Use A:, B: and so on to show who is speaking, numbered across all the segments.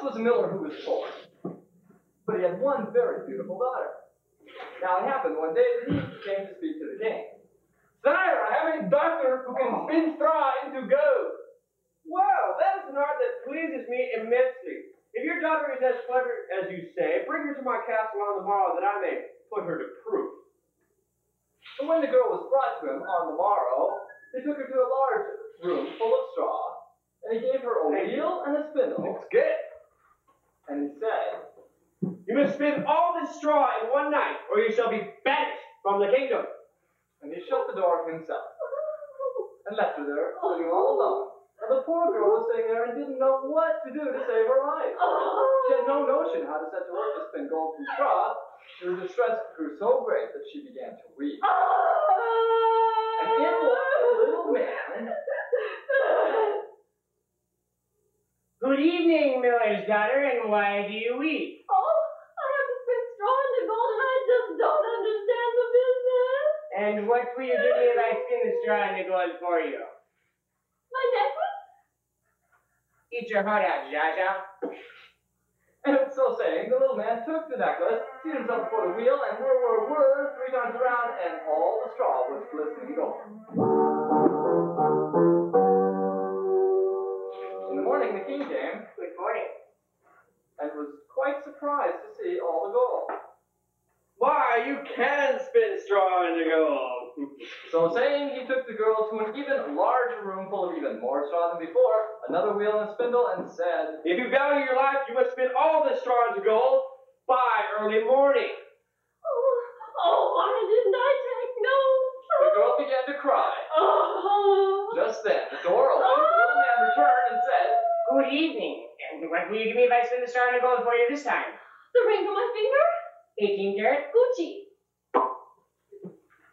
A: was a miller who was poor, but he had one very beautiful daughter. Now it happened one day that he came to speak to the king. Sire, I have a daughter who can spin straw into gold.
B: Wow, that is an art that pleases me immensely. If your daughter is as clever as you say, bring her to my castle on the morrow that I may put her to proof.
A: And when the girl was brought to him on the morrow, he took her to a large room full of straw, and he gave her a wheel and a spindle.
B: Looks good.
A: And he said,
B: you must spin all this straw in one night, or you shall be banished from the kingdom.
A: And he shut the door himself, and left her there, sitting all alone. And the poor girl was sitting there and didn't know what to do to save her life. She had no notion how to set to work to spin gold from straw. Her distress grew so great that she began to weep. And in walked a little man.
C: Good evening, miller's daughter, and why do you weep?
D: Oh, I have to spin straw into gold, and I just don't understand the business.
C: And what will you give me if I spin the straw into gold for you?
D: My necklace?
C: Eat your heart out, Jaja.
A: And so saying, the little man took the necklace, seated himself before the wheel, and whir, 3 times around, and all the straw was glistening gold. In the morning, the king came.
C: Good morning.
A: And was quite surprised to see all the gold.
B: Why, you can spin straw into gold.
A: So saying, he took the girl to an even larger room full of even more straw than before, another wheel and a spindle, and said,
B: if you value your life, you must spin all this straw into gold by early morning.
D: Oh, why didn't I take note?
A: The girl began to cry.
D: Oh.
A: Just then, the door opened, the little man returned and said,
C: good evening, and what will you give me if I spin the straw into gold for you this time?
D: The ring on my finger?
C: 18 karat.
D: Gucci.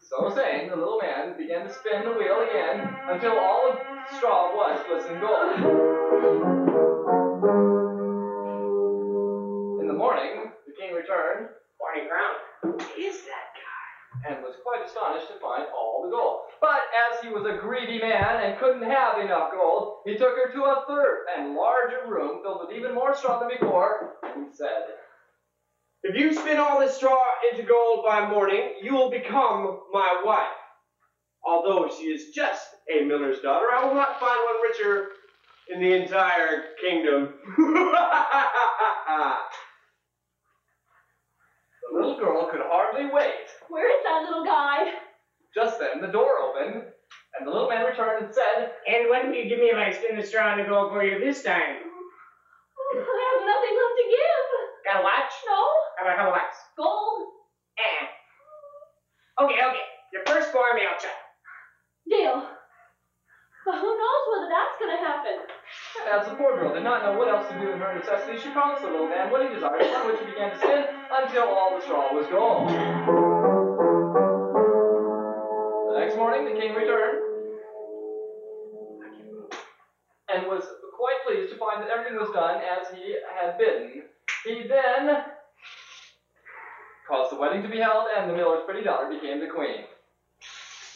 A: So saying, the little man began to spin the wheel again until all the straw was glistening gold. In the morning, the king returned,
C: 40 crowns. Who is that guy?
A: and was quite astonished to find all the gold. But as he was a greedy man and couldn't have enough gold, he took her to a third and larger room filled with even more straw than before, and he said,
B: if you spin all this straw into gold by morning, you will become my wife. Although she is just a miller's daughter, I will not find one richer in the entire kingdom.
A: The little girl could hardly wait.
D: Where is that little guy?
A: Just then, the door opened, and the little man returned and said,
C: and what will you give me if I spin the straw into gold for you this time?
D: I have nothing left to give.
C: Got a watch?
D: No.
C: How about wax?
D: Gold.
C: Okay. Your firstborn male child.
D: Deal. But who knows whether that's going to happen?
A: As the poor girl did not know what else to do in her necessity, she promised the little man what he desired, upon which he began to spin until all the straw was gone. The next morning, the king returned and was quite pleased to find that everything was done as he had bidden. He then caused the wedding to be held, and the miller's pretty daughter became the queen.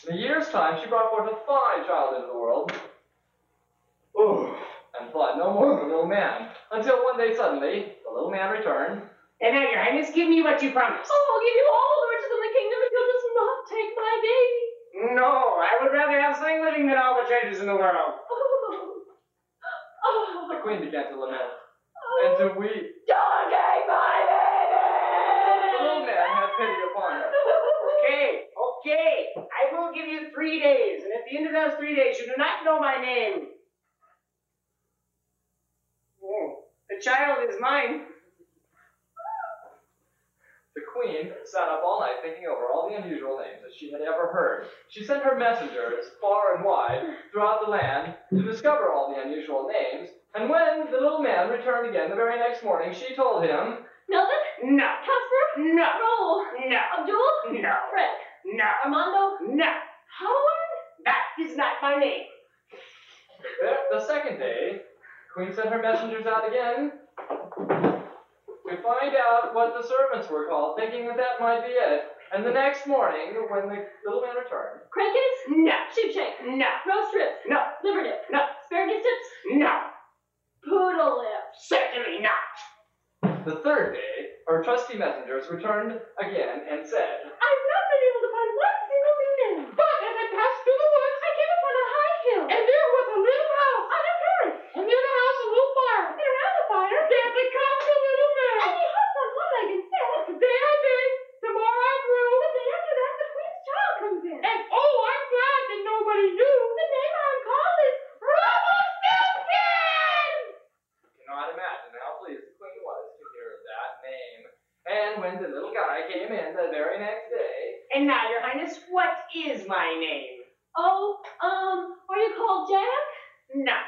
A: In a year's time, she brought forth a fine child into the world, and thought no more of the little man, until one day suddenly, the little man returned.
C: And now, your highness, give me what you promised.
D: Oh, I'll give you all the riches in the kingdom if you'll just not take my baby.
C: No, I would rather have something living than all the treasures in the world.
A: The queen began to lament, and to weep.
D: Don't take my baby!
A: The little man had pity upon her.
C: Okay. I will give you 3 days, and at the end of those 3 days, you do not know my name. The child is mine.
A: The queen sat up all night thinking over all the unusual names that she had ever heard. She sent her messengers far and wide throughout the land to discover all the unusual names, and when the little man returned again the very next morning, she told him,
D: Milton?
C: No.
D: Casper?
C: No.
D: Raoul?
C: No.
D: Abdul?
C: No.
D: Fred?
C: No.
D: Armando?
C: No.
D: Howard?
C: That is not my name.
A: The second day, the queen sent her messengers out again to find out what the servants were called, thinking that that might be it. And the next morning, when the little man returned,
D: Crankets?
C: No.
D: Sheepshank?
C: No.
D: Roast ribs?
C: No.
D: Liver dip?
C: No.
D: Asparagus tips?
C: No.
D: Poodle lips.
C: Certainly not.
A: The third day, our trusty messengers returned again and said,
D: I've not been able to find one single new name.
E: But as I passed through the woods,
D: I came upon a high hill.
E: and there was a little house.
D: On a terrace.
E: And near the house a little fire.
D: And around the fire.
E: There becomes a little man.
D: And he hopped on one leg and said,
E: Today I bake, tomorrow I brew.
D: The day after that, the queen's child comes in.
E: And oh, I'm glad that nobody knew.
D: The name I'm called is Rumpelstiltskin!
A: cannot imagine how pleased the queen was to hear of that name. And when the little guy came in the very next day,
C: And now, Your Highness, what is my name?
D: Oh, are you called Jack?
C: Not